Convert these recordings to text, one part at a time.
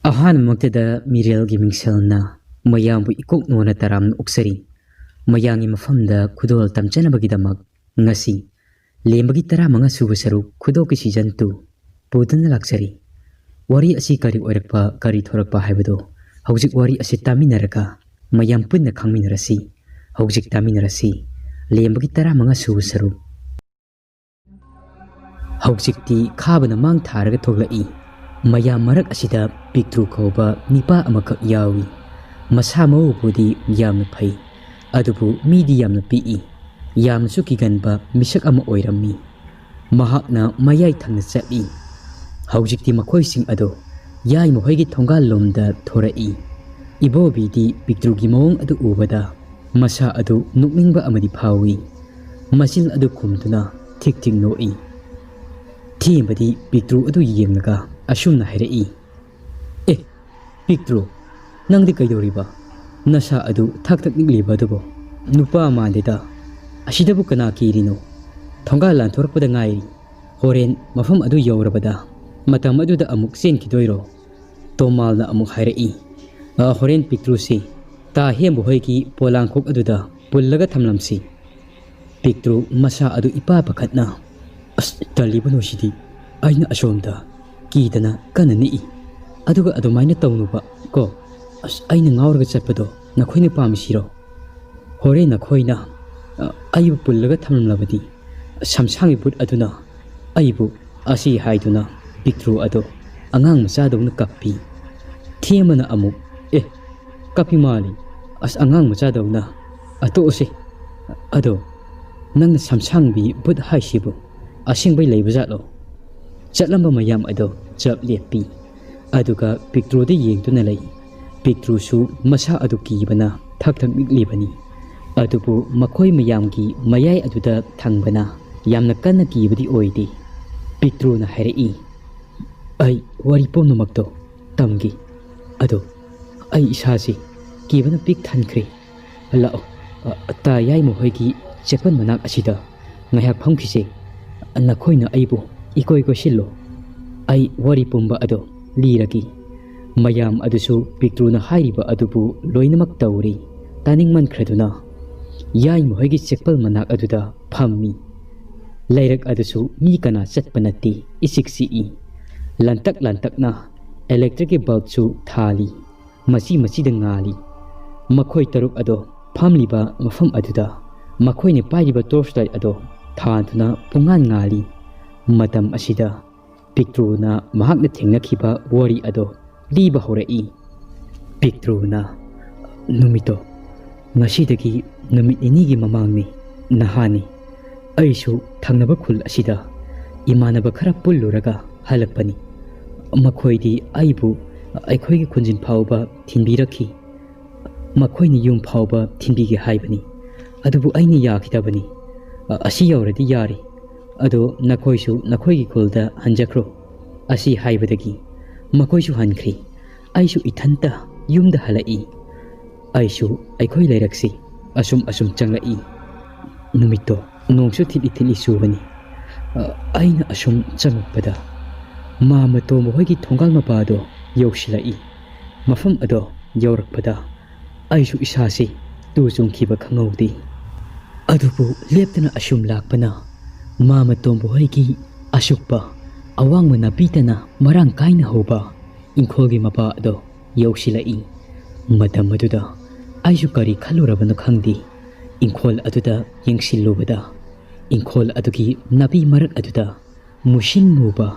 ꯑꯍꯥꯟꯕꯃꯛꯇꯗ ꯃꯤꯔꯦꯜꯒꯤ ꯃꯤꯡꯁꯦꯜꯅ ꯃꯌꯥꯝꯕꯨ ꯏꯀꯣꯛꯅꯣꯅ ꯇꯔꯥꯝꯅ ꯑꯣꯛꯆꯔꯤ꯫ ꯃꯌꯥꯝꯒꯤ ꯃꯐꯝꯗ ꯈꯨꯗꯣꯜ ꯇꯝꯖꯅꯕꯒꯤꯗꯃꯛ ꯉꯁꯤ ꯂꯦꯝꯕꯒꯤ 15 ꯁꯨꯕ ꯁꯔꯨꯛ ꯈꯨꯗꯣꯜꯒꯤ ꯁꯤꯖꯟ 2 ꯄꯨꯗꯨꯅ ꯂꯥꯛꯆꯔꯤ꯫ ꯋꯥꯔꯤ ꯑꯁꯤ ꯀꯔꯤ ꯑꯣꯏꯔꯛꯄ ꯀꯔꯤ ꯊꯣꯔꯛꯄ ꯍꯥꯏꯕꯗꯨ ꯍꯧꯖꯤꯛ ꯋꯥꯔꯤ ꯑꯁꯤ ꯇꯥꯃꯤꯟꯅꯔꯒ ꯃꯌꯥꯝ ꯄꯨꯟꯅ ꯈꯪꯃꯤꯟꯅꯔꯁꯤ꯫ ꯍꯧꯖꯤꯛ ꯇꯥꯃꯤꯟꯅꯔꯁꯤ ꯂꯦꯝꯕꯒꯤ 15 ꯁꯨꯕ ꯁꯔꯨꯛ꯫ ꯍꯧꯖꯤꯛꯇꯤ ꯈꯥꯕꯅ ꯃꯥꯡ ꯊꯥꯔꯒ ꯊꯣꯛꯂꯛꯏ꯫ ꯃꯌꯥꯝ ꯃꯔꯛ ꯑꯁꯤꯗ ꯄꯤꯛꯇ꯭ꯔꯨ ꯀꯧꯕ ꯅꯤꯄꯥ ꯑꯃꯈꯛ ꯌꯥꯎꯏ꯫ ꯃꯁꯥ ꯃꯎꯕꯨꯗꯤ ꯌꯥꯝꯅ ꯐꯩ, ꯑꯗꯨꯕꯨ ꯃꯤꯗꯤ ꯌꯥꯝꯅ ꯄꯤꯛꯏ꯫ ꯌꯥꯝꯅꯁꯨ ꯀꯤꯒꯟꯕ ꯃꯤꯁꯛ ꯑꯃ ꯑꯣꯏꯔꯝꯃꯤ꯫ ꯃꯍꯥꯛꯅ ꯃꯌꯥꯏ ꯊꯪꯅ ꯆꯠꯂꯤ꯫ ꯍꯧꯖꯤꯛꯇꯤ ꯃꯈꯣꯏꯁꯤꯡ ꯑꯗꯣ ꯌꯥꯏꯃꯍꯣꯏꯒꯤ ꯊꯣꯡꯒꯥꯜꯂꯣꯝꯗ ꯊꯣꯔꯛꯏ꯫ ꯏꯕꯣꯕꯤꯗꯤ ꯄꯤꯛꯇ꯭ꯔꯨꯒꯤ ꯃꯑꯣꯡ ꯑꯗꯨ ꯎꯕꯗ ꯃꯁꯥ ꯑꯗꯨ ꯅꯣꯛꯅꯤꯡꯕ ꯑꯃꯗꯤ ꯐꯥꯎꯏ꯫ ꯃꯆꯤꯜ ꯑꯗꯨ ꯈꯨꯝꯗꯨꯅ ꯊꯤꯛ ꯊꯤꯛ ꯅꯣꯛꯏ꯫ ꯊꯦꯝꯕꯗꯤ ꯄꯤꯛꯇ꯭ꯔꯨ ꯑꯗꯨ ꯌꯦꯡꯂꯒ ꯑꯁꯨꯝꯅ ꯍꯥꯏꯔꯛꯏ, "ꯑꯦ ꯄꯤꯛꯇ꯭ꯔꯨ, ꯅꯪꯗꯤ ꯀꯩꯗꯧꯔꯤꯕ? ꯅꯁꯥ ꯑꯗꯨ ꯊꯛ ꯊꯛ ꯅꯤꯛꯂꯤꯕ ꯑꯗꯨꯕꯨ? ꯅꯨꯄꯥ ꯃꯥꯟꯗꯦꯗ꯫ ꯑꯁꯤꯗꯕꯨ ꯀꯅꯥ ꯀꯤꯔꯤꯅꯣ? ꯊꯣꯡꯒꯥꯜ ꯂꯥꯟꯊꯣꯔꯛꯄꯗ ꯉꯥꯏꯔꯤ꯫ ꯍꯣꯔꯦꯟ ꯃꯐꯝ ꯑꯗꯨ ꯌꯧꯔꯕꯗ ꯃꯇꯝ ꯑꯗꯨꯗ ꯑꯃꯨꯛ ꯆꯦꯟꯈꯤꯗꯣꯏꯔꯣ?" ꯇꯣꯃꯥꯜꯅ ꯑꯃꯨꯛ ꯍꯥꯏꯔꯛꯏ, "ꯍꯣꯔꯦꯟ ꯄꯤꯛꯇ꯭ꯔꯨꯁꯤ ꯇꯥ ꯍꯦꯝꯕ ꯍꯣꯏꯒꯤ ꯄꯣꯂꯥꯡꯈꯣꯛ ꯑꯗꯨꯗ ꯄꯨꯜꯂꯒ ꯊꯝꯂꯝꯁꯤ." ꯄꯤꯛꯇ꯭ꯔꯨ ꯃꯁꯥ ꯑꯗꯨ ꯏꯄꯥ ꯄꯥꯈꯠꯅ, "ꯑꯁ ꯇꯜꯂꯤꯕꯅꯣ ꯁꯤꯗꯤ, ꯑꯩꯅ ꯑꯁꯣꯝꯗ ꯀꯤꯗꯅ ꯀꯟꯅ ꯅꯤꯛꯏ, ꯑꯗꯨꯒ ꯑꯗꯨꯃꯥꯏꯅ ꯇꯧꯅꯨꯕ ꯀꯣ꯫ ꯑꯁ ꯑꯩꯅ ꯉꯥꯎꯔꯒ ꯆꯠꯄꯗꯣ ꯅꯈꯣꯏꯅ ꯄꯥꯝꯃꯤꯁꯤꯔꯣ? ꯍꯣꯔꯦꯟ ꯅꯈꯣꯏꯅ ꯑꯩꯕꯨ ꯄꯨꯜꯂꯒ ꯊꯝꯂꯝꯂꯕꯗꯤ ꯁꯝꯁꯥꯡꯒꯤ ꯕꯨꯠ ꯑꯗꯨꯅ ꯑꯩꯕꯨ..." ꯑꯁꯤ ꯍꯥꯏꯗꯨꯅ ꯄꯤꯛꯇ꯭ꯔꯨ ꯑꯗꯣ ꯑꯉꯥꯡ ꯃꯆꯥꯗꯧꯅ ꯀꯞꯄꯤ꯫ ꯊꯦꯝꯕꯅ ꯑꯃꯨꯛ, "ꯑꯦ ꯀꯞꯄꯤ ꯃꯥꯜꯂꯤ, ꯑꯁ ꯑꯉꯥꯡ ꯃꯆꯥꯗꯧꯅ ꯇꯣꯛꯑꯁꯤ꯫ ꯑꯗꯣ ꯅꯪꯅ ꯁꯝꯁꯥꯡꯕꯤ ꯕꯨꯠ ꯍꯥꯏꯁꯤꯕꯨ ꯑꯁꯦꯡꯕꯩ ꯂꯩꯕꯖꯥꯠꯂꯣ?" ꯆꯠꯂꯝꯕ ꯃꯌꯥꯝ ꯑꯗꯣ ꯆꯞ ꯂꯦꯞꯄꯤ, ꯑꯗꯨꯒ ꯄꯤꯛꯇ꯭ꯔꯨꯗ ꯌꯦꯡꯗꯨꯅ ꯂꯩ꯫ ꯄꯤꯛꯇ꯭ꯔꯨꯁꯨ ꯃꯁꯥ ꯑꯗꯨ ꯀꯤꯕꯅ ꯊꯛ ꯊꯛ ꯅꯤꯛꯂꯤꯕꯅꯤ꯫ ꯑꯗꯨꯕꯨ ꯃꯈꯣꯏ ꯃꯌꯥꯝꯒꯤ ꯃꯌꯥꯏ ꯑꯗꯨꯗ ꯊꯪꯕꯅ ꯌꯥꯝꯅ ꯀꯟꯅ ꯀꯤꯕꯗꯤ ꯑꯣꯏꯗꯦ꯫ ꯄꯤꯛꯇ꯭ꯔꯨꯅ ꯍꯥꯏꯔꯛꯏ, "ꯑꯩ ꯋꯥꯔꯤ ꯄꯨꯝꯅꯃꯛꯇꯣ ꯇꯝꯒꯦ, ꯑꯗꯣ ꯑꯩ ꯏꯁꯥꯁꯤ ꯀꯤꯕꯅ ꯄꯤꯛ ꯊꯟꯈ꯭ꯔꯦ꯫ ꯂꯥꯛꯑꯣ, ꯇꯥ ꯌꯥꯏꯃꯍꯣꯏꯒꯤ ꯆꯦꯄꯜ ꯃꯅꯥꯛ ꯑꯁꯤꯗ ꯉꯥꯏꯍꯥꯛ ꯐꯝꯈꯤꯁꯦ꯫ ꯅꯈꯣꯏꯅ ꯑꯩꯕꯨ ꯏꯀꯣꯏ ꯀꯣꯏꯁꯤꯜꯂꯣ, ꯑꯩ ꯋꯥꯔꯤ ꯄꯨꯝꯕ ꯑꯗꯣ ꯂꯤꯔꯒꯦ." ꯃꯌꯥꯝ ꯑꯗꯨꯁꯨ ꯄꯤꯛꯇ꯭ꯔꯨꯅ ꯍꯥꯏꯔꯤꯕ ꯑꯗꯨꯕꯨ ꯂꯣꯏꯅꯃꯛ ꯇꯧꯔꯤ꯫ ꯇꯥꯅꯤꯡꯃꯟꯈ꯭ꯔꯗꯨꯅ ꯌꯥꯏꯃꯍꯣꯏꯒꯤ ꯆꯦꯄꯜ ꯃꯅꯥꯛ ꯑꯗꯨꯗ ꯐꯝꯃꯤ꯫ ꯂꯩꯔꯛ ꯑꯗꯨꯁꯨ ꯃꯤ ꯀꯅꯥ ꯆꯠꯄ ꯅꯠꯇꯦ, ꯏꯆꯤꯛ ꯆꯤꯛꯏ꯫ ꯂꯟꯇꯛ ꯂꯟꯇꯛꯅ ꯏꯂꯦꯛꯇ꯭ꯔꯤꯛꯀꯤ ꯕꯜꯕꯁꯨ ꯊꯥꯜꯂꯤ, ꯃꯆꯤ ꯃꯆꯤꯗ ꯉꯥꯜꯂꯤ꯫ ꯃꯈꯣꯏ ꯇꯔꯨꯛ ꯑꯗꯣ ꯐꯝꯂꯤꯕ ꯃꯐꯝ ꯑꯗꯨꯗ ꯃꯈꯣꯏꯅ ꯄꯥꯏꯔꯤꯕ ꯇꯣꯔꯆ ꯂꯥꯏꯠ ꯑꯗꯣ ꯊꯥꯟꯗꯨꯅ ꯄꯨꯡꯉꯥꯟ ꯉꯥꯜꯂꯤ꯫ ꯃꯇꯝ ꯑꯁꯤꯗ ꯄꯤꯛꯇ꯭ꯔꯨꯅ ꯃꯍꯥꯛꯅ ꯊꯦꯡꯅꯈꯤꯕ ꯋꯥꯔꯤ ꯑꯗꯣ ꯂꯤꯕ ꯍꯧꯔꯛꯏ꯫ ꯄꯤꯛꯇ꯭ꯔꯨꯅ, "ꯅꯨꯃꯤꯠꯇꯣ ꯉꯁꯤꯗꯒꯤ ꯅꯨꯃꯤꯠ 2ꯒꯤ ꯃꯃꯥꯡꯅꯤ, ꯅꯍꯥꯟꯅꯤ꯫ ꯑꯩꯁꯨ ꯊꯪꯅꯕ ꯈꯨꯜ ꯑꯁꯤꯗ ꯏꯃꯥꯟꯅꯕ ꯈꯔ ꯄꯨꯜꯂꯨꯔꯒ ꯍꯜꯂꯛꯄꯅꯤ꯫ ꯃꯈꯣꯏꯗꯤ ꯑꯩꯕꯨ ꯑꯩꯈꯣꯏꯒꯤ ꯈꯨꯟꯖꯤꯟ ꯐꯥꯎꯕ ꯊꯤꯟꯕꯤꯔꯛꯈꯤ꯫ ꯃꯈꯣꯏꯅ ꯌꯨꯝ ꯐꯥꯎꯕ ꯊꯤꯟꯕꯤꯒꯦ ꯍꯥꯏꯕꯅꯤ, ꯑꯗꯨꯕꯨ ꯑꯩꯅ ꯌꯥꯈꯤꯗꯕꯅꯤ꯫ ꯑꯁꯤ ꯌꯧꯔꯗꯤ ꯌꯥꯔꯦ, ꯑꯗꯣ ꯅꯈꯣꯏꯁꯨ ꯅꯈꯣꯏꯒꯤ ꯈꯨꯜꯗ ꯍꯟꯖꯈ꯭ꯔꯣ." ꯑꯁꯤ ꯍꯥꯏꯕꯗꯒꯤ ꯃꯈꯣꯏꯁꯨ ꯍꯟꯈ꯭ꯔꯤ꯫ ꯑꯩꯁꯨ ꯏꯊꯟꯇ ꯌꯨꯝꯗ ꯍꯜꯂꯛꯏ꯫ ꯑꯩꯁꯨ ꯑꯩꯈꯣꯏ ꯂꯩꯔꯛꯁꯤ ꯑꯁꯨꯝ ꯆꯪꯂꯛꯏ꯫ ꯅꯨꯃꯤꯠꯇꯣ ꯅꯣꯡꯁꯨ ꯊꯤꯠꯂꯤ ꯊꯤꯠꯂꯤ ꯆꯨꯕꯅꯤ꯫ ꯑꯩꯅ ꯑꯁꯨꯝ ꯆꯪꯉꯛꯄꯗ ꯃꯥꯝꯃ ꯇꯣꯝꯕ ꯍꯣꯏꯒꯤ ꯊꯣꯡꯒꯥꯜ ꯃꯄꯥꯗꯣ ꯌꯧꯁꯤꯜꯂꯛꯏ꯫ ꯃꯐꯝ ꯑꯗꯣ ꯌꯧꯔꯛꯄꯗ ꯑꯩꯁꯨ ꯏꯁꯥꯁꯤ ꯇꯨ ꯆꯨꯡꯈꯤꯕ ꯈꯪꯍꯧꯗꯦ꯫ ꯑꯗꯨꯕꯨ ꯂꯦꯞꯇꯅ ꯑꯁꯨꯝ ꯂꯥꯛꯄꯅ ꯃꯥꯝꯃ ꯇꯣꯝꯕ ꯍꯣꯏꯒꯤ ꯑꯁꯨꯛꯄ ꯑꯋꯥꯡꯕ ꯅꯥꯄꯤꯇꯅ ꯃꯔꯥꯡ ꯀꯥꯏꯅ ꯍꯧꯕ ꯏꯪꯈꯣꯜꯒꯤ ꯃꯄꯥ ꯑꯗꯣ ꯌꯧꯁꯤꯜꯂꯛꯏ꯫ ꯃꯇꯝ ꯑꯗꯨꯗ ꯑꯩꯁꯨ ꯀꯔꯤ ꯈꯜꯂꯨꯔꯕꯅꯣ ꯈꯪꯗꯦ꯫ ꯏꯪꯈꯣꯜ ꯑꯗꯨꯗ ꯌꯦꯡꯁꯤꯜꯂꯨꯕꯗ ꯏꯪꯈꯣꯜ ꯑꯗꯨꯒꯤ ꯅꯥꯄꯤ ꯃꯔꯛ ꯑꯗꯨꯗ ꯃꯨꯁꯤꯟ ꯃꯨꯕ,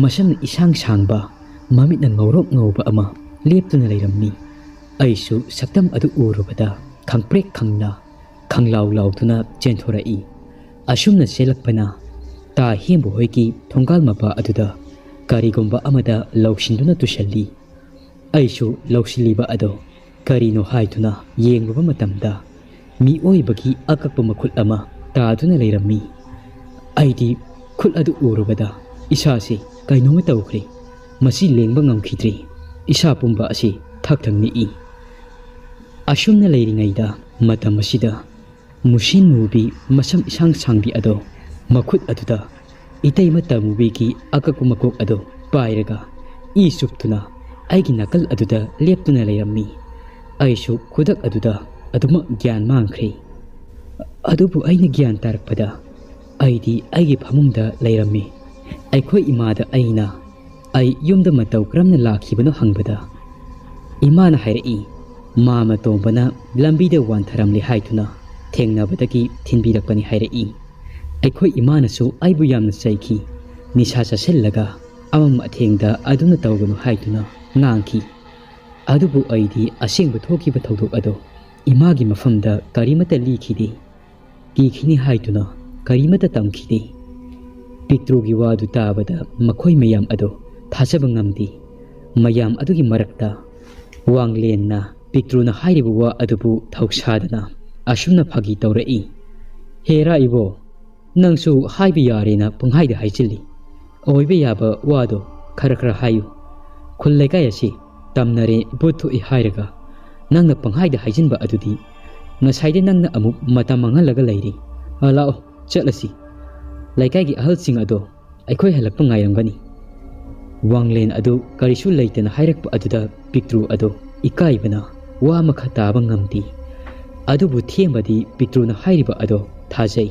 ꯃꯁꯝꯅ ꯏꯁꯥꯡ ꯁꯥꯡꯕ, ꯃꯃꯤꯠꯅ ꯉꯧꯔꯣꯛ ꯉꯧꯕ ꯑꯃ ꯂꯦꯞꯇꯨꯅ ꯂꯩꯔꯝꯃꯤ꯫ ꯑꯩꯁꯨ ꯁꯛꯇꯝ ꯑꯗꯨ ꯎꯔꯨꯕꯗ ꯈꯪꯄ꯭ꯔꯦꯛ ꯈꯪꯅ ꯈꯪꯂꯥꯎ ꯂꯥꯎꯗꯨꯅ ꯆꯦꯟꯊꯣꯔꯛꯏ꯫ ꯑꯁꯨꯝꯅ ꯆꯦꯜꯂꯛꯄꯅ ꯇꯥ ꯍꯦꯝꯕ ꯍꯣꯏꯒꯤ ꯊꯣꯡꯒꯥꯜ ꯃꯄꯥ ꯑꯗꯨꯗ ꯀꯔꯤꯒꯨꯝꯕ ꯑꯃꯗ ꯂꯧꯁꯤꯟꯗꯨꯅ ꯇꯨꯁꯜꯂꯤ꯫ ꯑꯩꯁꯨ ꯂꯧꯁꯤꯜꯂꯤꯕ ꯑꯗꯣ ꯀꯔꯤꯅꯣ ꯍꯥꯏꯗꯨꯅ ꯌꯦꯡꯂꯨꯕ ꯃꯇꯝꯗ ꯃꯤꯑꯣꯏꯕꯒꯤ ꯑꯀꯛꯄ ꯃꯈꯨꯠ ꯑꯃ ꯇꯥꯗꯨꯅ ꯂꯩꯔꯝꯃꯤ꯫ ꯑꯩꯗꯤ ꯈꯨꯠ ꯑꯗꯨ ꯎꯔꯨꯕꯗ ꯏꯁꯥꯁꯤ ꯀꯩꯅꯣꯝꯃ ꯇꯧꯈ꯭ꯔꯦ꯫ ꯃꯁꯤ ꯂꯦꯡꯕ ꯉꯝꯈꯤꯗ꯭ꯔꯦ꯫ ꯏꯁꯥ ꯄꯨꯝꯕ ꯑꯁꯤ ꯊꯛ ꯊꯛ ꯅꯤꯛꯏ꯫ ꯑꯁꯨꯝꯅ ꯂꯩꯔꯤꯉꯩꯗ ꯃꯇꯝ ꯑꯁꯤꯗ ꯃꯨꯁꯤꯟ ꯃꯨꯕꯤ, ꯃꯁꯝ ꯏꯁꯥꯡ ꯁꯥꯡꯕꯤ ꯑꯗꯣ ꯃꯈꯨꯠ ꯑꯗꯨꯗ ꯏꯇꯩꯃ ꯇꯃꯨꯕꯤꯒꯤ ꯑꯀꯛꯄ ꯃꯀꯣꯛ ꯑꯗꯣ ꯄꯥꯏꯔꯒ ꯏ ꯆꯨꯞꯇꯨꯅ ꯑꯩꯒꯤ ꯅꯥꯀꯜ ꯑꯗꯨꯗ ꯂꯦꯞꯇꯨꯅ ꯂꯩꯔꯝꯃꯤ꯫ ꯑꯩꯁꯨ ꯈꯨꯗꯛ ꯑꯗꯨꯗ ꯑꯗꯨꯃꯛ ꯒ꯭ꯌꯥꯟ ꯃꯥꯡꯈ꯭ꯔꯦ꯫ ꯑꯗꯨꯕꯨ ꯑꯩꯅ ꯒ꯭ꯌꯥꯟ ꯇꯥꯔꯛꯄꯗ ꯑꯩꯗꯤ ꯑꯩꯒꯤ ꯐꯃꯨꯡꯗ ꯂꯩꯔꯝꯃꯤ꯫ ꯑꯩꯈꯣꯏ ꯏꯃꯥꯗ ꯑꯩꯅ ꯑꯩ ꯌꯨꯝꯗ ꯃꯇꯧ ꯀꯔꯝꯅ ꯂꯥꯛꯈꯤꯕꯅꯣ ꯍꯪꯕꯗ ꯏꯃꯥꯅ ꯍꯥꯏꯔꯛꯏ, ꯃꯥꯃ ꯇꯣꯝꯕꯅ ꯂꯝꯕꯤꯗ ꯋꯥꯟꯊꯔꯝꯂꯦ ꯍꯥꯏꯗꯨꯅ ꯊꯦꯡꯅꯕꯗꯒꯤ ꯊꯤꯟꯕꯤꯔꯛꯄꯅꯤ ꯍꯥꯏꯔꯛꯏ꯫ ꯑꯩꯈꯣꯏ ꯏꯃꯥꯅꯁꯨ ꯑꯩꯕꯨ ꯌꯥꯝꯅ ꯆꯩꯈꯤ꯫ ꯅꯤꯁꯥ ꯆꯥꯁꯤꯜꯂꯒ ꯑꯃꯝ ꯑꯊꯦꯡꯗ ꯑꯗꯨꯅ ꯇꯧꯒꯅꯨ ꯍꯥꯏꯗꯨꯅ ꯉꯥꯡꯈꯤ꯫ ꯑꯗꯨꯕꯨ ꯑꯩꯗꯤ ꯑꯁꯦꯡꯕ ꯊꯣꯛꯈꯤꯕ ꯊꯧꯗꯣꯛ ꯑꯗꯣ ꯏꯃꯥꯒꯤ ꯃꯐꯝꯗ ꯀꯔꯤꯃꯠꯇ ꯂꯤꯈꯤꯗꯦ꯫ ꯀꯤꯈꯤꯅꯤ ꯍꯥꯏꯗꯨꯅ ꯀꯔꯤꯃꯠꯇ ꯇꯝꯈꯤꯗꯦ꯫ ꯄꯤꯛꯇ꯭ꯔꯨꯒꯤ ꯋꯥꯗꯨ ꯇꯥꯕꯗ ꯃꯈꯣꯏ ꯃꯌꯥꯝ ꯑꯗꯣ ꯊꯥꯖꯕ ꯉꯝꯗꯦ꯫ ꯃꯌꯥꯝ ꯑꯗꯨꯒꯤ ꯃꯔꯛꯇ ꯋꯥꯡꯂꯦꯟꯅ ꯄꯤꯛꯇ꯭ꯔꯨꯅ ꯍꯥꯏꯔꯤꯕ ꯋꯥ ꯑꯗꯨꯕꯨ ꯊꯧꯁꯥꯗꯅ ꯑꯁꯨꯝꯅ ꯐꯥꯒꯤ ꯇꯧꯔꯛꯏ, ꯍꯦꯔꯥ ꯏꯕꯣ, ꯅꯪꯁꯨ ꯍꯥꯏꯕ ꯌꯥꯔꯦꯅ ꯄꯪꯍꯥꯏꯗ ꯍꯥꯏꯖꯤꯜꯂꯤ꯫ ꯑꯣꯏꯕ ꯌꯥꯕ ꯋꯥꯗꯣ ꯈꯔ ꯈꯔ ꯍꯥꯏꯌꯨ꯫ ꯈꯨꯜ ꯂꯩꯀꯥꯏ ꯑꯁꯤ ꯇꯝꯅꯔꯦ ꯚꯨꯠ ꯊꯣꯛꯏ ꯍꯥꯏꯔꯒ ꯅꯪꯅ ꯄꯪꯍꯥꯏꯗ ꯍꯥꯏꯖꯤꯟꯕ ꯑꯗꯨꯗꯤ ꯉꯁꯥꯏꯗ ꯅꯪꯅ ꯑꯃꯨꯛ ꯃꯇꯝ ꯃꯥꯡꯍꯜꯂꯒ ꯂꯩꯔꯤ꯫ ꯂꯥꯛꯑꯣ ꯆꯠꯂꯁꯤ꯫ ꯂꯩꯀꯥꯏꯒꯤ ꯑꯍꯜꯁꯤꯡ ꯑꯗꯣ ꯑꯩꯈꯣꯏ ꯍꯜꯂꯛꯄ ꯉꯥꯏꯔꯝꯒꯅꯤ꯫ ꯋꯥꯡꯂꯦꯟ ꯑꯗꯨ ꯀꯔꯤꯁꯨ ꯂꯩꯇꯅ ꯍꯥꯏꯔꯛꯄ ꯑꯗꯨꯗ ꯄꯤꯛꯇ꯭ꯔꯨ ꯑꯗꯣ ꯏꯀꯥꯏꯕꯅ ꯋꯥ ꯃꯈꯥ ꯇꯥꯕ ꯉꯝꯗꯦ꯫ ꯑꯗꯨꯕꯨ ꯊꯦꯝꯕꯗꯤ ꯄꯤꯛꯇ꯭ꯔꯨꯅ ꯍꯥꯏꯔꯤꯕ ꯑꯗꯣ ꯊꯥꯖꯩ꯫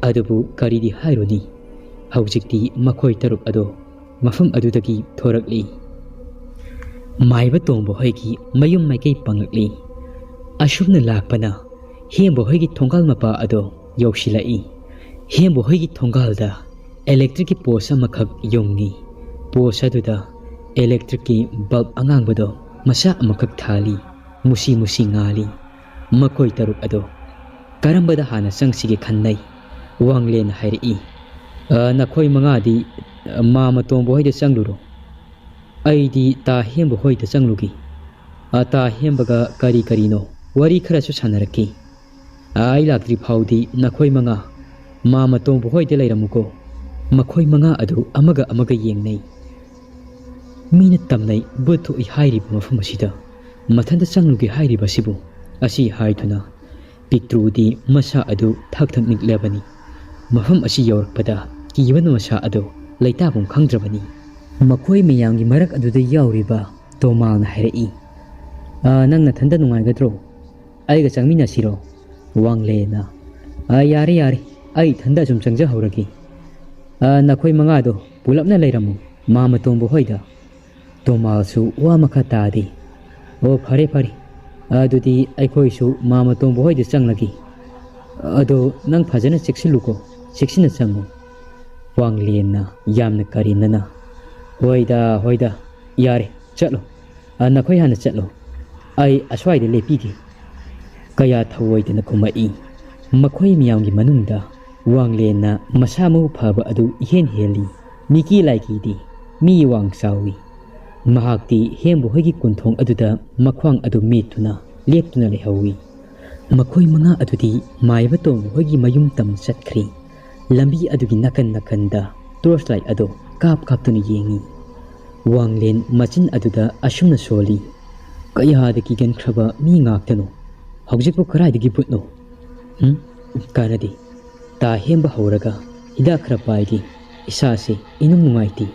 ꯑꯗꯨꯕꯨ ꯀꯔꯤꯗꯤ ꯍꯥꯏꯔꯨꯅꯤ, ꯍꯧꯖꯤꯛꯇꯤ ꯃꯈꯣꯏ ꯇꯔꯨꯛ ꯑꯗꯣ ꯃꯐꯝ ꯑꯗꯨꯗꯒꯤ ꯊꯣꯔꯛꯂꯤ꯫ ꯃꯥꯏꯕ ꯇꯣꯝꯕ ꯍꯣꯏꯒꯤ ꯃꯌꯨꯝ ꯃꯥꯏꯀꯩ ꯄꯥꯡꯂꯛꯂꯤ꯫ ꯑꯁꯨꯝꯅ ꯂꯥꯛꯄꯅ ꯍꯦꯝꯕ ꯍꯣꯏꯒꯤ ꯊꯣꯡꯒꯥꯜ ꯃꯄꯥ ꯑꯗꯣ ꯌꯧꯁꯤꯜꯂꯛꯏ꯫ ꯍꯦꯝꯕ ꯍꯣꯏꯒꯤ ꯊꯣꯡꯒꯥꯜꯗ ꯑꯦꯂꯦꯛꯇ꯭ꯔꯤꯛꯀꯤ ꯄꯣꯁ ꯑꯃꯈꯛ ꯌꯨꯡꯉꯤ꯫ ꯄꯣꯁ ꯑꯗꯨꯗ ꯑꯦꯂꯦꯛꯇ꯭ꯔꯤꯛꯀꯤ ꯕꯜꯕ ꯑꯉꯥꯡꯕꯗꯣ ꯃꯆꯥ ꯑꯃꯈꯛ ꯊꯥꯜꯂꯤ꯫ ꯃꯨꯁꯤ ꯃꯨꯁꯤ ꯉꯥꯜꯂꯤ꯫ ꯃꯈꯣꯏ ꯇꯔꯨꯛ ꯑꯗꯣ ꯀꯔꯝꯕꯗ ꯍꯥꯟꯅ ꯆꯪꯁꯤꯒꯦ ꯈꯟꯅꯩ꯫ ꯋꯥꯡꯂꯦꯟꯅ ꯍꯥꯏꯔꯛꯏ, ꯅꯈꯣꯏ ꯃꯉꯥꯗꯤ ꯃꯥꯃ ꯇꯣꯝꯕ ꯍꯣꯏꯗ ꯆꯪꯂꯨꯔꯣ꯫ ꯑꯩꯗꯤ ꯇꯥ ꯍꯦꯝꯕ ꯍꯣꯏꯗ ꯆꯪꯂꯨꯒꯦ꯫ ꯇꯥ ꯍꯦꯝꯕꯒ ꯀꯔꯤ ꯀꯔꯤꯅꯣ ꯋꯥꯔꯤ ꯈꯔꯁꯨ ꯁꯥꯟꯅꯔꯛꯈꯤ꯫ ꯑꯩ ꯂꯥꯛꯇ꯭ꯔꯤ ꯐꯥꯎꯗꯤ ꯅꯈꯣꯏ ꯃꯉꯥ ꯃꯥꯃ ꯇꯣꯝꯕ ꯍꯣꯏꯗ ꯂꯩꯔꯝꯃꯨꯀꯣ꯫ ꯃꯈꯣꯏ ꯃꯉꯥ ꯑꯗꯨ ꯑꯃꯒ ꯑꯃꯒ ꯌꯦꯡꯅꯩ꯫ ꯃꯤꯅ ꯇꯝꯅꯩ ꯚꯨꯠ ꯊꯣꯛꯏ ꯍꯥꯏꯔꯤꯕ ꯃꯐꯝ ꯑꯁꯤꯗ ꯃꯊꯟꯇ ꯆꯪꯂꯨꯒꯦ ꯍꯥꯏꯔꯤꯕꯁꯤꯕꯨ ꯑꯁꯤ ꯍꯥꯏꯗꯨꯅ ꯄꯤꯛꯇ꯭ꯔꯨꯗꯤ ꯃꯁꯥ ꯑꯗꯨ ꯊꯛ ꯊꯛ ꯅꯤꯛꯂꯕꯅꯤ꯫ ꯃꯐꯝ ꯑꯁꯤ ꯌꯧꯔꯛꯄꯗ ꯀꯤꯕꯅ ꯃꯁꯥ ꯑꯗꯨ ꯂꯩꯇꯥꯐꯝ ꯈꯪꯗ꯭ꯔꯕꯅꯤ꯫ ꯃꯈꯣꯏ ꯃꯌꯥꯝꯒꯤ ꯃꯔꯛ ꯑꯗꯨꯗ ꯌꯥꯎꯔꯤꯕ ꯇꯣꯃꯥꯜꯅ ꯍꯥꯏꯔꯛꯏ, ꯅꯪ ꯅꯊꯟꯇ ꯅꯨꯡꯉꯥꯏꯒꯗ꯭ꯔꯣ? ꯑꯩꯒ ꯆꯪꯃꯤꯟꯅꯁꯤꯔꯣ? ꯋꯥꯡꯂꯦꯟꯅ, ꯌꯥꯔꯦ ꯌꯥꯔꯦ, ꯑꯩ ꯏꯊꯟꯇ ꯑꯁꯨꯝ ꯆꯪꯖꯍꯧꯔꯒꯦ꯫ ꯅꯈꯣꯏ ꯃꯉꯥꯗꯣ ꯄꯨꯂꯞꯅ ꯂꯩꯔꯝꯃꯨ ꯃꯥꯃ ꯇꯣꯝꯕ ꯍꯣꯏꯗ꯫ ꯇꯣꯃꯥꯜꯁꯨ ꯋꯥ ꯃꯈꯥ ꯇꯥꯗꯦ꯫ ꯑꯣ ꯐꯔꯦ ꯐꯔꯦ, ꯑꯗꯨꯗꯤ ꯑꯩꯈꯣꯏꯁꯨ ꯃꯥꯃ ꯇꯣꯝꯕ ꯍꯣꯏꯗ ꯆꯪꯂꯒꯦ꯫ ꯑꯗꯣ ꯅꯪ ꯐꯖꯅ ꯆꯦꯛꯁꯤꯜꯂꯨꯀꯣ, ꯆꯦꯛꯁꯤꯟꯅ ꯆꯪꯉꯨ꯫ ꯋꯥꯡꯂꯦꯟꯅ ꯌꯥꯝꯅ ꯀꯔꯦꯝꯅꯅ, ꯍꯣꯏꯗ ꯍꯣꯏꯗ, ꯌꯥꯔꯦ ꯆꯠꯂꯣ, ꯅꯈꯣꯏ ꯍꯥꯟꯅ ꯆꯠꯂꯣ, ꯑꯩ ꯑꯁ꯭ꯋꯥꯏꯗ ꯂꯦꯞꯄꯤꯒꯦ꯫ ꯀꯌꯥ ꯊꯧꯑꯣꯏꯗꯅ ꯈꯨꯝꯃꯛꯏ꯫ ꯃꯈꯣꯏ ꯃꯌꯥꯝꯒꯤ ꯃꯅꯨꯡꯗ ꯋꯥꯡꯂꯦꯟꯅ ꯃꯁꯥ ꯃꯎ ꯐꯕ ꯑꯗꯨ ꯏꯍꯦꯟ ꯍꯦꯜꯂꯤ꯫ ꯃꯤꯀꯤ ꯂꯥꯏꯀꯤꯗꯤ ꯃꯤ ꯋꯥꯡ ꯆꯥꯎꯏ꯫ ꯃꯍꯥꯛꯇꯤ ꯍꯦꯝꯕ ꯍꯣꯏꯒꯤ ꯀꯨꯟꯊꯣꯡ ꯑꯗꯨꯗ ꯃꯈ꯭ꯋꯥꯡ ꯑꯗꯨ ꯃꯦꯠꯇꯨꯅ ꯂꯦꯞꯇꯨꯅ ꯂꯩꯍꯧꯏ꯫ ꯃꯈꯣꯏ ꯃꯉꯥ ꯑꯗꯨꯗꯤ ꯃꯥꯏꯕ ꯇꯣꯝꯕ ꯍꯣꯏꯒꯤ ꯃꯌꯨꯝ ꯇꯝ ꯆꯠꯈ꯭ꯔꯤ꯫ ꯂꯝꯕꯤ ꯑꯗꯨꯒꯤ ꯅꯥꯀꯟ ꯅꯥꯀꯟꯗ ꯇꯣꯔꯆ ꯂꯥꯏꯠ ꯑꯗꯣ ꯀꯥꯞ ꯀꯥꯞꯇꯨꯅ ꯌꯦꯡꯉꯤ꯫ ꯋꯥꯡꯂꯦꯟ ꯃꯆꯤꯟ ꯑꯗꯨꯗ ꯑꯁꯨꯝꯅ ꯁꯣꯜꯂꯤ, ꯀꯌꯥꯗ ꯀꯤꯒꯟꯈ꯭ꯔꯕ ꯃꯤ ꯉꯥꯛꯇꯅꯣ, ꯍꯧꯖꯤꯛꯄꯨ ꯀꯔꯥꯏꯗꯒꯤ ꯚꯨꯠꯅꯣ? ꯀꯥꯟꯅꯗꯦ, ꯇꯥ ꯍꯦꯝꯕ ꯍꯧꯔꯒ ꯍꯤꯗꯥꯛ ꯈꯔ ꯄꯥꯏꯒꯦ, ꯏꯁꯥꯁꯦ ꯏꯅꯨꯡ ꯅꯨꯡꯉꯥꯏꯇꯦ꯫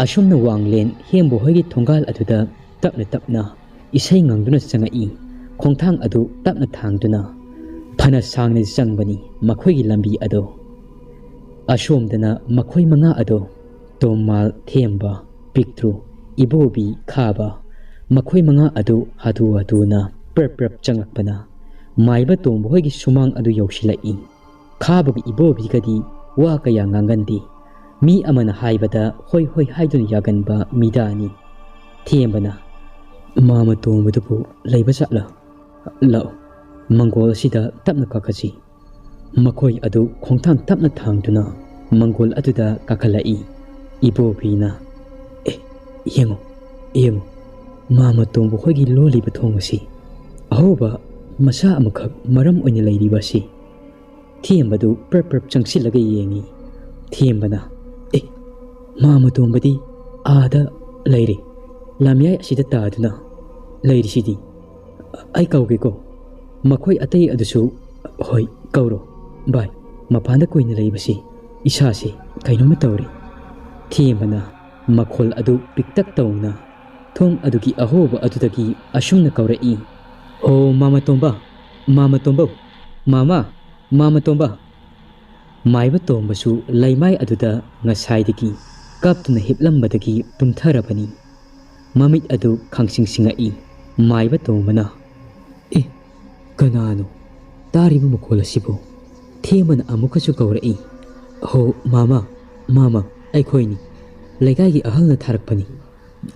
ꯑꯁꯨꯝꯅ ꯋꯥꯡꯂꯦꯟ ꯍꯦꯝꯕ ꯍꯣꯏꯒꯤ ꯊꯣꯡꯒꯥꯜ ꯑꯗꯨꯗ ꯇꯞꯅ ꯇꯞꯅ ꯏꯁꯩ ꯉꯪꯗꯨꯅ ꯆꯪꯉꯛꯏ꯫ ꯈꯣꯡꯊꯥꯡ ꯑꯗꯨ ꯇꯞꯅ ꯊꯥꯡꯗꯨꯅ ꯐꯅ ꯁꯥꯡꯅ ꯆꯪꯕꯅꯤ ꯃꯈꯣꯏꯒꯤ ꯂꯝꯕꯤ ꯑꯗꯣ꯫ ꯑꯁꯣꯝꯗꯅ ꯃꯈꯣꯏ ꯃꯉꯥ ꯑꯗꯣ ꯇꯣꯃꯥꯜ, ꯊꯦꯝꯕ, ꯄꯤꯛꯇ꯭ꯔꯨ, ꯏꯕꯣꯕꯤ, ꯈꯥꯕ, ꯃꯈꯣꯏ ꯃꯉꯥ ꯑꯗꯨ ꯍꯥꯊꯨ ꯍꯥꯊꯨꯅ ꯄ꯭ꯔꯞ ꯄ꯭ꯔꯞ ꯆꯪꯉꯛꯄꯅ ꯃꯥꯏꯕ ꯇꯣꯝꯕ ꯍꯣꯏꯒꯤ ꯁꯨꯃꯥꯡ ꯑꯗꯨ ꯌꯧꯁꯤꯜꯂꯛꯏ꯫ ꯈꯥꯕꯒ ꯏꯕꯣꯕꯤꯒꯗꯤ ꯋꯥ ꯀꯌꯥ ꯉꯥꯡꯒꯟꯗꯦ꯫ ꯃꯤ ꯑꯃꯅ ꯍꯥꯏꯕꯗ ꯍꯣꯏ ꯍꯣꯏ ꯍꯥꯏꯗꯨꯅ ꯌꯥꯒꯟꯕ ꯃꯤꯗꯥꯅꯤ꯫ ꯊꯦꯝꯕꯅ, ꯃꯥꯃ ꯇꯣꯝꯕꯗꯨꯕꯨ ꯂꯩꯕ ꯖꯥꯠꯂ? ꯂꯥꯛꯑꯣ, ꯃꯪꯒꯣꯜ ꯑꯁꯤꯗ ꯇꯞꯅ ꯀꯥꯈꯠꯁꯤ꯫ ꯃꯈꯣꯏ ꯑꯗꯨ ꯈꯣꯡꯊꯥꯡ ꯇꯞꯅ ꯊꯥꯡꯗꯨꯅ ꯃꯪꯒꯣꯜ ꯑꯗꯨꯗ ꯀꯥꯈꯠꯂꯛꯏ꯫ ꯏꯕꯣꯕꯤꯅ, ꯌꯦꯡꯉꯨ ꯌꯦꯡꯉꯨ, ꯃꯥꯃ ꯇꯣꯝꯕ ꯍꯣꯏꯒꯤ ꯂꯣꯜꯂꯤꯕ ꯊꯣꯡ ꯑꯁꯤ ꯑꯍꯧꯕ ꯃꯆꯥ ꯑꯃꯈꯛ ꯃꯔꯝ ꯑꯣꯏꯅ ꯂꯩꯔꯤꯕ ꯑꯁꯤ꯫ ꯊꯦꯝꯕꯗꯨ ꯄ꯭ꯔꯞ ꯄ꯭ꯔꯞ ꯆꯪꯁꯤꯜꯂꯒ ꯌꯦꯡꯉꯤ꯫ ꯊꯦꯝꯕꯅ, ꯃꯥꯃ ꯇꯣꯝꯕꯗꯤ ꯑꯥꯗ ꯂꯩꯔꯤ, ꯂꯝꯌꯥꯏ ꯑꯁꯤꯗ ꯇꯥꯗꯨꯅ ꯂꯩꯔꯤꯁꯤꯗꯤ꯫ ꯑꯩ ꯀꯧꯒꯦꯀꯣ, ꯃꯈꯣꯏ ꯑꯇꯩ ꯑꯗꯨꯁꯨ ꯍꯣꯏ ꯀꯧꯔꯣ꯫ ꯚꯥꯏ, ꯃꯄꯥꯟꯗ ꯀꯨꯏꯅ ꯂꯩꯕꯁꯤ ꯏꯁꯥꯁꯦ ꯀꯩꯅꯣꯝꯃ ꯇꯧꯔꯤ꯫ ꯊꯦꯝꯕꯅ ꯃꯈꯣꯜ ꯑꯗꯨ ꯄꯤꯛꯇꯛ ꯇꯧꯅ thong adugi ahoba adudagi asumna kaurei o mama tomba mama tomba mama mama tomba maiba tomba su laimai aduda ngasaidagi kaptuna hiplambadagi tumtharabani mamit adu khangsinsingai maiba tombana e kanano tariba mukola sibo themana amukasu kaurei ho mama mama aikhoini legai ahalna tharakpani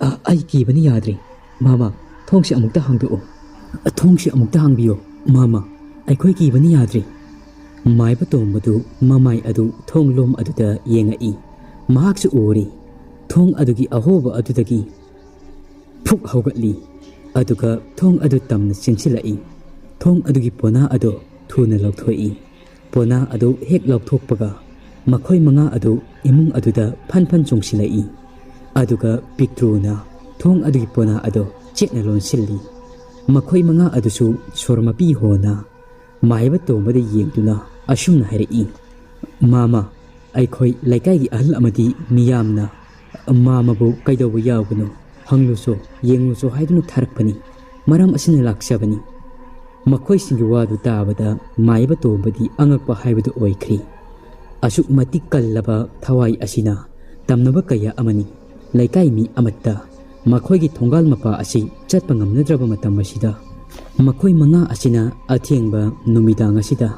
ai kibani yadri mama thongsi amukta hangdo thongsi amukta hangbiyo mama aikhoi kibani yadri maiba tombadu mamai adu thonglom aduda yengai mahaksu uri thong adugi ahoba adudagi phuk haugatli aduga thong adu tamna chinsilai thong adugi pona adu thuna lauthoi pona adu hek lauthokpaga makhoi manga adu imung aduda phan chungsilai aduga piktruna thong adugi pona adu chekna lonsilli makhoi manga adusu sormapi hona maiba tombada yengduna asumna hairei mama aikhoi laikai gi ahal amadi miyamna mama bu kaidawa yawgano hangluso yengluso haidunu tharakpani maram asina laksabani makhoi singi wadu tabada maiba tombadi angakpa haibadu oikhri asuk matik kallaba thawai asina tamnaba kaya amani laikai mi amatta makhoi gi thongal mapa asi chatpa ngamnadraba matam asida makhoi manga asina athengba numidang asida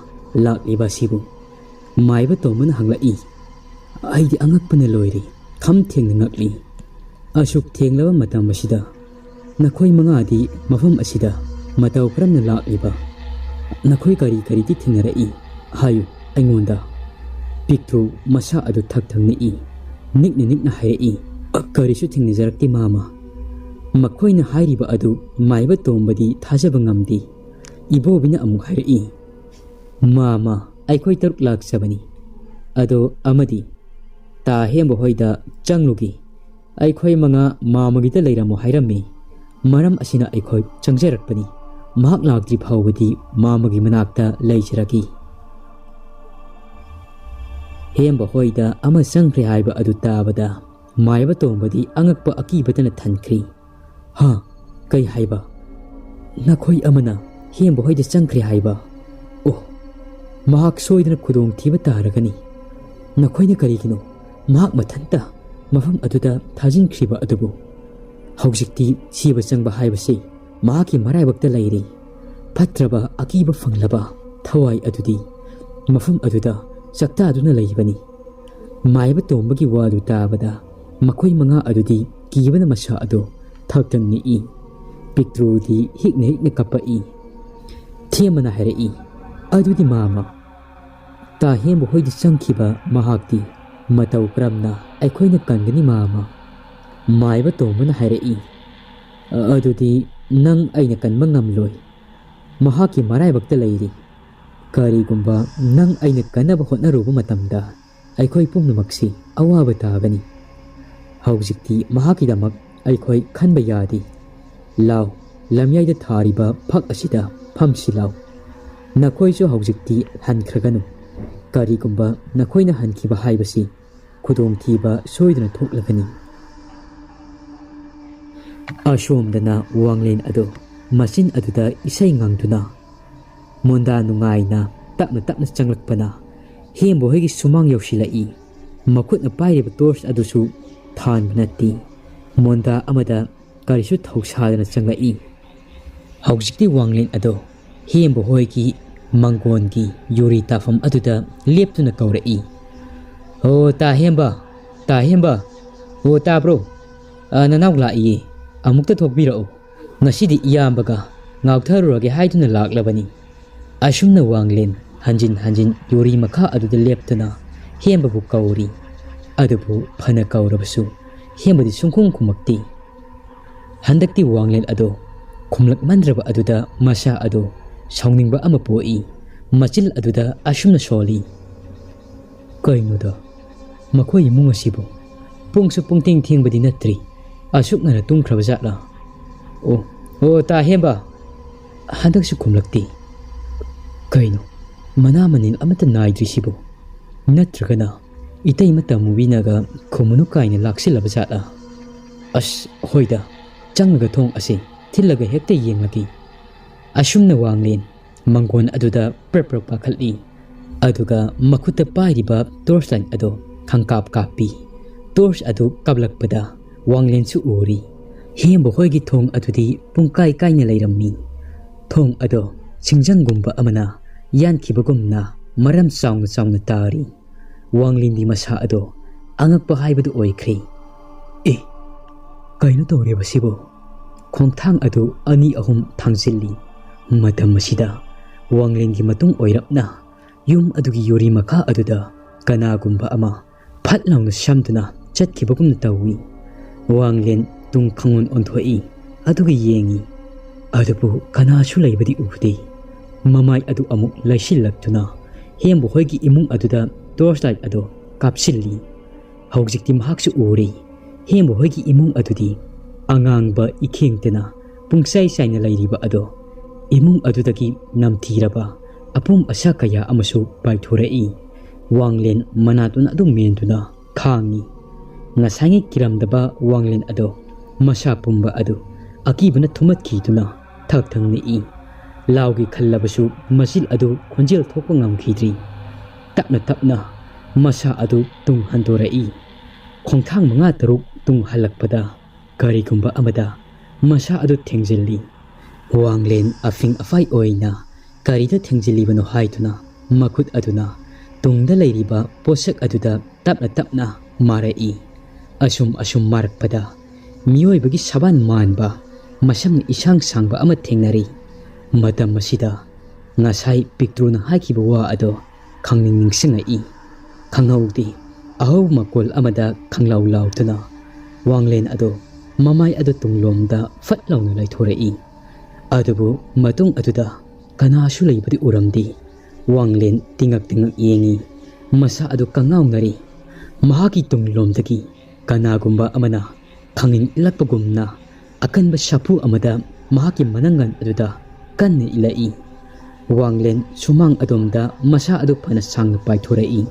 lakliba sibu maiba tomana hanglai aidi angakpana loiri kham thengna ngakli asuk thenglaba matam asida nakhoi manga di mafam asida matau karamna lakliba nakhoi kari kari ti thingarai hayu aingonda piktu masa adu thak thangni nikna hairei karisu thingni jarakti mama makhoina hairiba adu maiba tombadi thajaba ngamdi ibobina amuk hairei mama aikhoi taruk laksabani ado amadi ta hembo hoida changlugi aikhoi manga mamagita leiramo hairami maram asina aikhoi changjarakpani mahak lakdri phawbadi mamagi manakta leijragi hembo hoida ama sangkhri haiba adu tabada maiba tombadi angakpa akibatana thankhri ha kai haiba nakhoi amana hembo hoida changkhri haiba oh mahak soidana khudong thiba taragani nakhoina karigino mahak mathanta mafam aduda thajinkhriba adubu haujikti siba changba haibase mahaki maraibakta leiri phatraba akiba fanglaba thawai adudi mafam aduda sakta aduna leibani maiba tombagi wadu tabada makhoi manga adudi kibana masa adu thaktangni piktrudi hikne kapai themana hairei adudi mama ta hembo hoidi changkhiba mahakti matau kramna aikhoina kangani mama maiba tombana hairei adudi nang aina kanma ngamloi mahaki maraibakta leiri karigumba nang aina kanaba hotnaruba matamda aikhoi pumnamaksi awaba tagani haujikti mahaki damak aikhoi khanba yadi law lamyaida thariba phak asida phamsi law nakhoi jo haujikti hankraganu karigumba nakhoina hankhiba haibasi khudong thiba soidana thoklagani ashomdana wanglen ado masin aduda isai ngangduna monda nungaina tapna changlakpana hembo hegi sumang yausilai makutna pairiba torch adusu thanbanati monda amada karisu thausadana changai haujikti wanglen ado hembo hoigi mangongi yuri tafam aduda leptuna kaurai o ta hemba o ta bro nanaw lai amukta thokbirao ngasidi iyambaga ngautharurage haiduna laklabani asumna wanglen hanjin yuri makha aduda leptuna hemba bu kauri adubu phana kaurabasu hembadi sungkhung kumakti handakti wanglen ado khumlak mandraba aduda masa ado sauningba ama poi machil aduda asumna soli kainoda makhoi imung asibu pungsu pungting thingbadi natri asuk ngana tungkhraba jatla o ta hemba handaksu khumlakti kaino mana manin amata naidri sibu natragana itai mata mubinaga khumunu kaina laksilaba jatla as hoida changlaga thong ase thillaga hekta yenglagi asumna wanglen mangon aduda perper pakhalli aduga makhuta pairiba torchlight ado khangkap kapi torch adu kablakpada wanglen su uri hembo hoigi thong adudi pungkai kaina leirammi thong ado singjangumba amana yankibagumna maram saungna tari wanglindi masa ado angakpa haibadu oikhri e kaino tawreba sibo khongthang adu ani ahum thangsilli matam masida wanglengi matung oirapna yum adugi yori makha aduda kanagumba ama phatlawna shamduna chatkibagumna tawi wanglen tung khangon onthoi adugi yengi adubu kanasu leibadi ubde mamai adu amuk laisillaktuna hembo hoigi imung aduda torchlight ado kapsilli haujikti mahaksu uri hembo hoigi imung adudi angangba ikhengtena pungsai saina leiriba ado imung adudagi namthiraba apum asa kaya amasu paithorei wanglen manatuna adu mentuna khangi ngasangi kiramdaba wanglen ado masa pumba adu akibana thumat khituna thak thangni i laugi khallabasu masil adu khonjel thokpa ngamkhidri tapna masa adu tung handorei khongthang manga taruk tung halakpada karigumba amada masa adu thengjilli wanglen afing afai oina karida thengjili bano haituna makhut aduna tungda leiriba posak aduda tapna marai asum marakpada miyoi bagi saban manba masam isang sangba ama thengnari matam masida ngasai piktruna hakiba wa ado khangning ningsingai khanghaudi aho makol amada khanglau lautuna wanglen ado mamai ado tunglomda fatlauna laithorei adubu matung aduda kanasu leibadi uramdi wanglen tingak yengi masa ado kangaunari mahaki tunglomdagi kanagumba amana khangin ilakpagumna akanba sapu amada mahaki manangan aduda kanne ilai wanglen sumang adomda masa ado phana sangna paithorei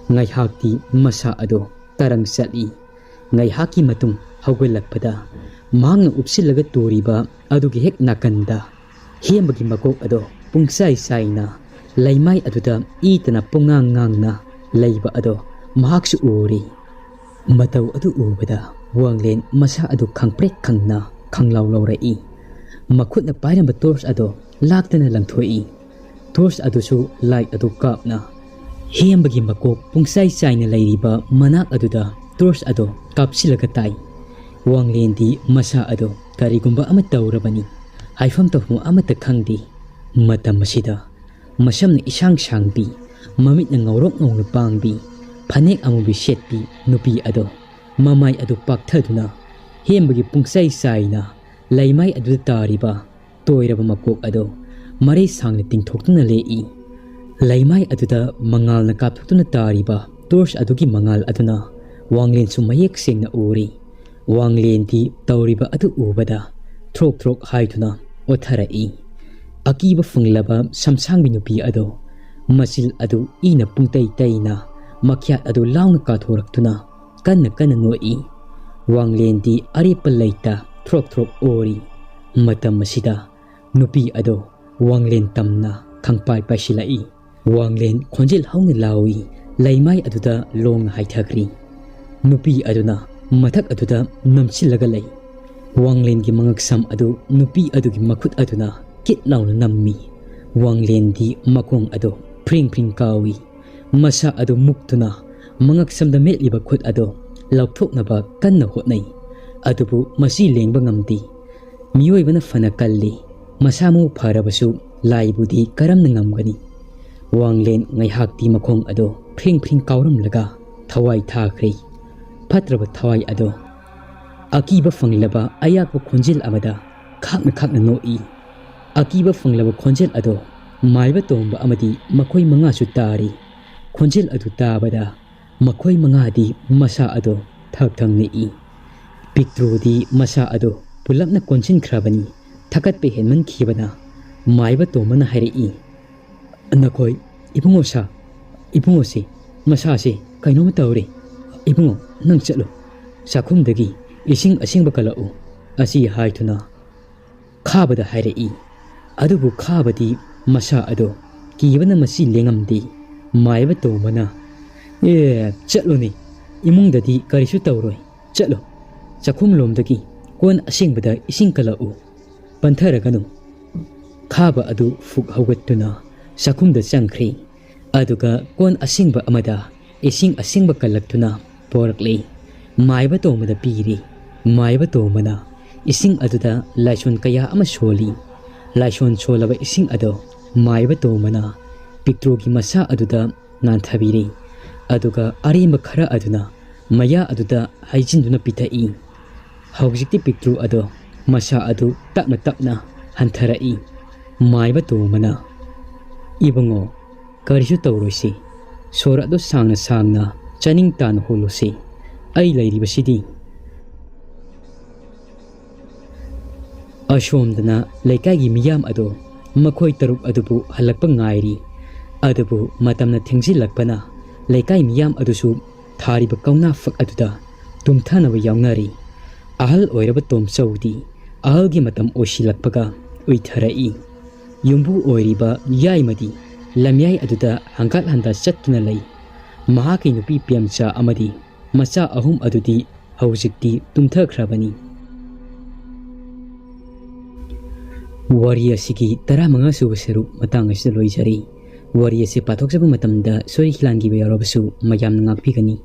ngai hakti masa ado tarang sali ngai haki matung haugelakpada mangna upsilaga toriba adugi hek nakanda hembagi makok ado pungsai saina laimai aduda itana pungang leiba ado mahaksu uri matau adu ubada wanglen masa adu khangprek khangna khanglau laurai makhutna pairamba torch ado laktana langthoi torch adu su light adu kapna hembagi makok pungsai saina leiriba manak aduda torch ado kapsilaga tai wanglendi masa ado karigumba ama taurabani haifam tawmu amata khangdi matam masida masamna isang sangbi mamitna ngaurok ngawna pangbi phanek amubi setpi nupi ado mamai ado pakthaduna hembagi pungsai saina laimai adu tariba toiraba makok ado mare sangna tingthokna lei laimai aduda mangalna kapthokna tariba torch adugi mangal aduna wanglen su mayek sengna uri wanglen di tauriba adu ubada throk haituna otharai akiba funglaba samsangbi nupi ado masil adu ina pungtai taina makyat adu launga kathoraktuna kanna noi wanglen di arepa leita throk ori matam masida nupi ado wanglen tamna khangpai pasilai wanglen khonjel hauna lawi laimai aduda long haithagri nupi aduna mathak aduda namchilaga lei wanglen gi mangaksam adu nupi adugi makhut aduna kit launa nammi wanglen di makong ado pring kawi masa adu muktuna mangaksam da metliba khut ado laukthoknaba kanna hotnai adubu masi lengba ngamdi miyoi bana fana kalli masamu pharabasu laibudi karamna ngamgani wanglen ngai hakti makong ado pring kauram laga thawai thakhri phatraba thawai ado akiba fanglaba ayakba khonjil amada khakna noi akiba fanglaba khonjil ado maiba tomba amadi makoi manga su tari khonjil adu tabada makoi manga di masa ado thakthangni i pikrudi masa ado pulapna konsin khrabani thakat pe henman khibana maiba tomana hairi nakoi ibungo si masa si kainoma tawri ibungo nang chalo sakhum dagi ising asing bakalau ꯑꯁꯤ ꯍꯥꯏꯗꯨꯅ ꯈꯥꯕꯗ ꯍꯥꯏꯔꯛꯏ꯫ ꯑꯗꯨꯕꯨ ꯈꯥꯕꯗꯤ ꯃꯁꯥ ꯑꯗꯣ ꯀꯤꯕꯅ ꯃꯁꯤ ꯂꯦꯡꯉꯝꯗꯦ꯫ ꯃꯥꯏꯕ ꯇꯣꯝꯕꯅ ꯆꯠꯂꯣꯅꯦ, ꯏꯃꯨꯡꯗꯗꯤ ꯀꯔꯤꯁꯨ ꯇꯧꯔꯣꯏ, ꯆꯠꯂꯣ, ꯆꯥꯛꯈꯨꯝꯂꯣꯝꯗꯒꯤ ꯀꯣꯟ ꯑꯁꯦꯡꯕꯗ ꯏꯁꯤꯡ ꯀꯠꯂꯛꯎ, ꯄꯟꯊꯔꯒꯅꯨ꯫ ꯈꯥꯕ ꯑꯗꯨ ꯐꯨꯛ ꯍꯧꯒꯠꯇꯨꯅ ꯆꯥꯛꯈꯨꯝꯗ ꯆꯪꯈ꯭ꯔꯦ꯫ ꯑꯗꯨꯒ ꯀꯣꯟ ꯑꯁꯦꯡꯕ ꯑꯃꯗ ꯏꯁꯤꯡ ꯑꯁꯦꯡꯕ ꯀꯜꯂꯛꯇꯨꯅ ꯄꯣꯔꯛꯂꯦ꯫ ꯃꯥꯏꯕ ꯇꯣꯝꯕꯗ ꯄꯤꯔꯤ꯫ ꯃꯥꯏꯕ ꯇꯣꯝꯕꯅ ꯏꯁꯤꯡ ꯑꯗꯨꯗ ꯂꯥꯏꯁꯣꯟ ꯀꯌꯥ ꯑꯃ ꯁꯣꯜꯂꯤ꯫ ꯂꯥꯏꯁꯣꯟ ꯁꯣꯜꯂꯕ ꯏꯁꯤꯡ ꯑꯗꯣ ꯃꯥꯏꯕ ꯇꯣꯝꯕꯅ ꯄꯤꯛꯇ꯭ꯔꯨꯒꯤ ꯃꯁꯥ ꯑꯗꯨꯗ ꯅꯥꯟꯊꯕꯤꯔꯤ꯫ ꯑꯗꯨꯒ ꯑꯔꯦꯝꯕ ꯈꯔ ꯑꯗꯨꯅ ꯃꯌꯥ ꯑꯗꯨꯗ ꯍꯩꯖꯤꯟꯗꯨꯅ ꯄꯤꯊꯛꯏ꯫ ꯍꯧꯖꯤꯛꯇꯤ ꯄꯤꯛꯇ꯭ꯔꯨ ꯑꯗꯣ ꯃꯁꯥ ꯑꯗꯨ ꯇꯞꯅ ꯇꯞꯅ ꯍꯟꯊꯔꯛꯏ꯫ ꯃꯥꯏꯕ ꯇꯣꯝꯕꯅ "ꯏꯕꯨꯡꯉꯣ, ꯀꯔꯤꯁꯨ ꯇꯧꯔꯣꯏꯁꯤ, ꯁꯣꯔ ꯑꯗꯨ ꯁꯥꯡꯅ ꯁꯥꯡꯅ ꯆꯥꯅꯤꯡ ꯇꯥꯅ ꯍꯣꯜꯂꯨꯁꯤ, ꯑꯩ ꯂꯩꯔꯤꯕꯁꯤꯗꯤ"꯫ ꯑꯁꯣꯝꯗꯅ ꯂꯩꯀꯥꯏꯒꯤ ꯃꯤꯌꯥꯝ ꯑꯗꯣ ꯃꯈꯣꯏ ꯇꯔꯨꯛ ꯑꯗꯨꯕꯨ ꯍꯜꯂꯛꯄ ꯉꯥꯏꯔꯤ꯫ ꯑꯗꯨꯕꯨ ꯃꯇꯝꯅ ꯊꯦꯡꯖꯤꯜꯂꯛꯄꯅ ꯂꯩꯀꯥꯏ ꯃꯤꯌꯥꯝ ꯑꯗꯨꯁꯨ ꯊꯥꯔꯤꯕ ꯀꯧꯅꯥ ꯐꯛ ꯑꯗꯨꯗ ꯇꯨꯝꯊꯅꯕ ꯌꯥꯎꯅꯔꯤ꯫ ꯑꯍꯜ ꯑꯣꯏꯔꯕ ꯇꯣꯝꯆꯧꯗꯤ ꯑꯍꯜꯒꯤ ꯃꯇꯝ ꯑꯣꯏꯁꯤꯜꯂꯛꯄꯒ ꯎꯏꯊꯔꯛꯏ꯫ ꯌꯨꯝꯕꯨ ꯑꯣꯏꯔꯤꯕ ꯌꯥꯏꯃꯗꯤ ꯂꯝꯌꯥꯏ ꯑꯗꯨꯗ ꯍꯪꯒꯠ ꯍꯟꯗꯥ ꯆꯠꯇꯨꯅ ꯂꯩ꯫ ꯃꯍꯥꯛꯀꯤ ꯅꯨꯄꯤ ꯄꯦꯝꯆꯥ ꯑꯃꯗꯤ ꯃꯆꯥ ꯑꯍꯨꯝ ꯑꯗꯨꯗꯤ ꯍꯧꯖꯤꯛꯇꯤ ꯇꯨꯝꯊꯈ꯭ꯔꯕꯅꯤ꯫ ꯋꯥꯔꯤ ꯑꯁꯤꯒꯤ 15 ꯁꯨꯕ ꯁꯔꯨꯛ ꯃꯇꯥꯡ ꯑꯁꯤꯗ ꯂꯣꯏꯖꯔꯤ꯫ ꯋꯥꯔꯤ ꯑꯁꯤ ꯄꯥꯊꯣꯛꯆꯕ ꯃꯇꯝꯗ ꯁꯣꯏ ꯍꯤꯂꯥꯟꯈꯤꯕ ꯌꯥꯎꯔꯕꯁꯨ ꯃꯌꯥꯝꯅ ꯉꯥꯛꯄꯤꯒꯅꯤ꯫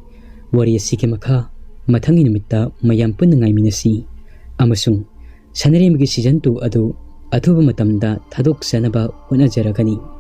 ꯋꯥꯔꯤ ꯑꯁꯤꯒꯤ ꯃꯈꯥ ꯃꯊꯪꯒꯤ ꯅꯨꯃꯤꯠꯇ ꯃꯌꯥꯝ ꯄꯨꯟꯅ ꯉꯥꯏꯃꯤꯟꯅꯁꯤ ꯑꯃꯁꯨꯡ ꯁꯅꯔꯩꯃꯒꯤ ꯁꯤꯖꯟ 2 ꯑꯗꯨ ꯑꯊꯨꯕ ꯃꯇꯝꯗ ꯊꯥꯗꯣꯛꯆꯅꯕ ꯍꯣꯠꯅꯖꯔꯒꯅꯤ꯫